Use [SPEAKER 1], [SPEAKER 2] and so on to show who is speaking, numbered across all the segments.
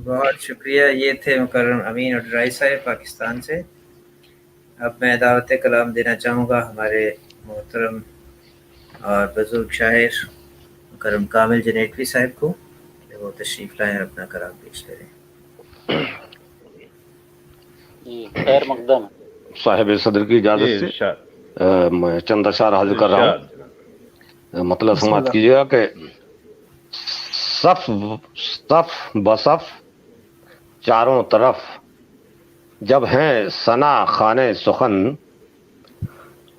[SPEAKER 1] بہت شکریہ. یہ تھے مکرم امین اڈرائی صاحب پاکستان سے. اب میں دعوت کلام دینا چاہوں گا ہمارے محترم اور بزرگ شاعر مکرم کامل جنیٹوی صاحب کو کہ وہ تشریف لائیں اور اپنا کلام پیش کریں.
[SPEAKER 2] خیر مقدم
[SPEAKER 3] صاحب صدر کی اجازت سے میں چند اشعار حاضر کر رہا ہوں. مطلب سماعت کیجیے گا کہ صف صف بصف چاروں طرف جب ہیں ثنا خانے سخن،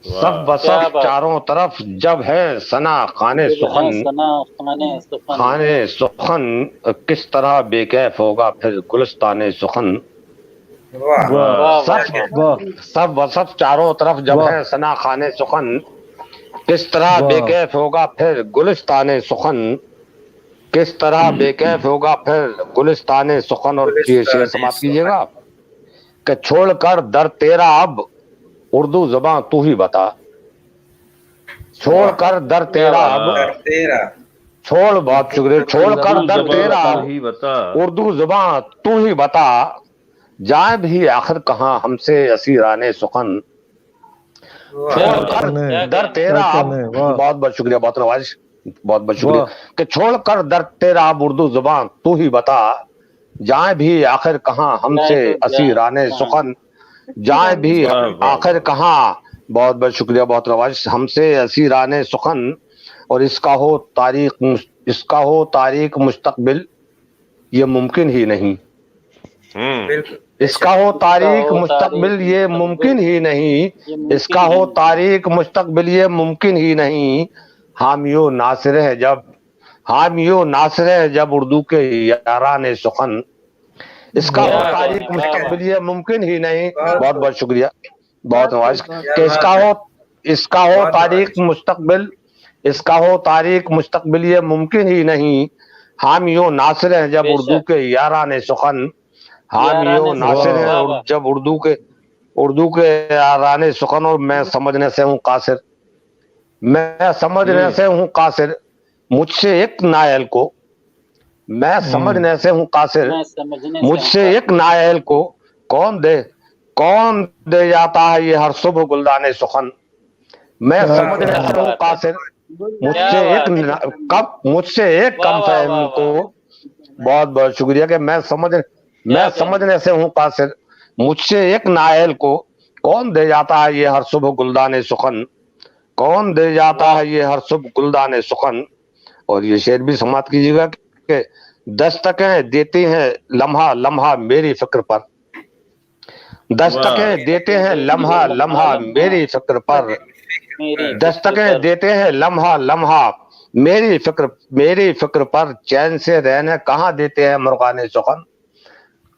[SPEAKER 3] صف بصف چاروں طرف جب ہے ثنا خانے سخن، خانے سخن کس طرح بے کیف ہوگا پھر گلستان سخن. صف بصف چاروں طرف جب ہے ثنا خانے سخن، کس طرح بے کیف ہوگا پھر گلستان سخن، کس طرح بے کیف ہوگا پھر گلستان سخن. اور یہ شعر سماعت کیجیے گا کہ چھوڑ کر در تیرا اب اردو زباں تو ہی بتا، چھوڑ کر در تیرا اب چھوڑ بہت شکریہ چھوڑ کر در تیرا اردو زباں تو ہی بتا، جائیں بھی آخر کہاں ہم سے اسیران سخن. چھوڑ کر در تیرا اب بہت بہت شکریہ، بہت نواز، بہت بہت شکریہ کہ چھوڑ کر در تیرا اب اردو زبان تو ہی بتا، جائیں بھی آخر کہاں ہم سے اسیران سخن، جائیں بھی آخر کہاں. بہت بہت شکریہ، بہت نواز. ہم سے اسیران سخن اور اس کا ہو تاریخ مستقبل یہ ممکن ہی نہیں، اس کا ہو تاریخ مستقبل یہ ممکن ہی نہیں، اس کا ہو تاریخ مستقبل یہ ممکن ہی نہیں. حامیو ناصر ہے جب اردو کے یاران سخن، اس کا ہو تاریخ مستقبل یہ ممکن ہی نہیں. بہت بہت شکریہ، بہت نواز. کہ اس کا ہو تاریخ مستقبل، اس کا ہو تاریخ مستقبل یہ ممکن ہی نہیں. حامیو ناصر ہے جب اردو کے یاران سخن، حامیو ناصر ہے جب اردو کے یاران سخن. اور میں سمجھنے سے ہوں قاصر، میں سمجھنے سے ہوں قاصر، مجھ سے ایک نائل کو، میں سمجھنے سے ہوں قاصر، مجھ سے ایک نائل کو کون دے جاتا ہے یہ ہر صبح گلدان سخن. میں سمجھنے سے ہوں قاصر، مجھ سے ایک کم فہم کو. بہت بہت شکریہ کہ میں سمجھنے سے ہوں قاصر، مجھ سے ایک نائل کو کون دے جاتا ہے یہ ہر صبح گلدان سخن، کون دے جاتا ہے یہ ہر صبح گلدان سخن. اور یہ شعر بھی سماعت کیجیے گا کہ دستکیں دیتی ہیں لمحہ لمحہ میری فکر پر، دستکیں دیتے ہیں لمحہ لمحہ میری فکر پر، دستکیں دیتے ہیں لمحہ لمحہ میری فکر پر، چین سے رہنے کہاں دیتے ہیں مرغان سخن،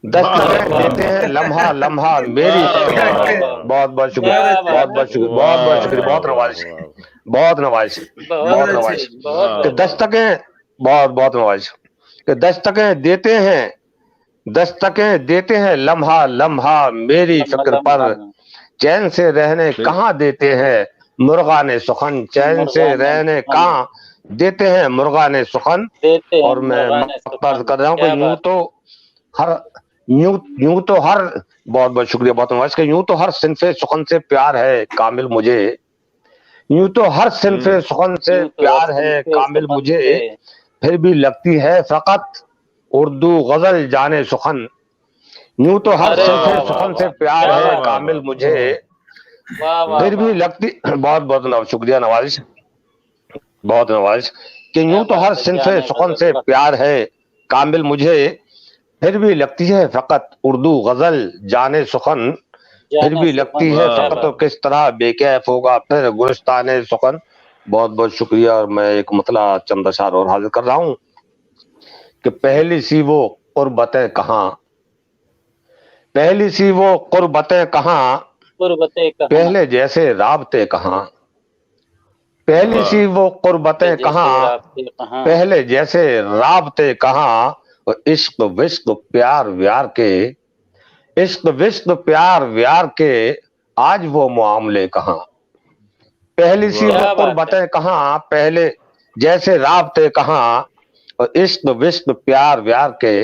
[SPEAKER 3] دستکیں دیتے ہیں لمحہ لمحہ میری فکر پر. بہت بہت شکریہ، بہت بہت شکریہ، بہت بہت شکریہ، بہت نواز، بہت نواز، بہت نواز. کہ دستکیں بہت نواز کہ دستکیں دیتے ہیں لمحہ لمحہ میری فکر پر، چین سے رہنے کہاں دیتے ہیں مرغان سخن، چین سے رہنے کہاں دیتے ہیں مرغان سخن. اور میں مقصد کر رہا ہوں کہ یوں تو ہر بہت بہت شکریہ، بہت نواز. کہ یوں تو ہر صنف سخن سے پیار ہے کامل مجھے، یوں تو ہر صنف سخن سے پیار ہے کامل مجھے، پھر بھی لگتی ہے فقط اردو غزل جانے سخن. یوں تو ہر صنف سخن سے پیار ہے کامل مجھے، پھر بھی لگتی. بہت بہت شکریہ نواز، بہت نواز. کہ یوں تو ہر صنف سخن سے پیار ہے کامل مجھے، پھر بھی لگتی ہے فقط اردو غزل جانے سخن، پھر بھی لگتی ہے فقط. تو کس طرح بے کیف ہوگا پھر گلستان سخن. بہت بہت شکریہ. اور میں ایک مطلع چند اشعار اور حاضر کر رہا ہوں کہ پہلی سی وہ قربتیں کہاں، پہلی سی وہ قربتیں کہاں، پہلے جیسے رابطے کہاں، پہلی سی وہ قربتیں کہاں، پہلے جیسے رابطے کہاں. اور عشق وشق پیار ویار کے، عشق وشق پیار ویار کے آج وہ معاملے کہاں. پہلی سی وہ قربتیں کہاں، پہلے جیسے رابطے کہاں، اور عشق وشق پیار ویار کے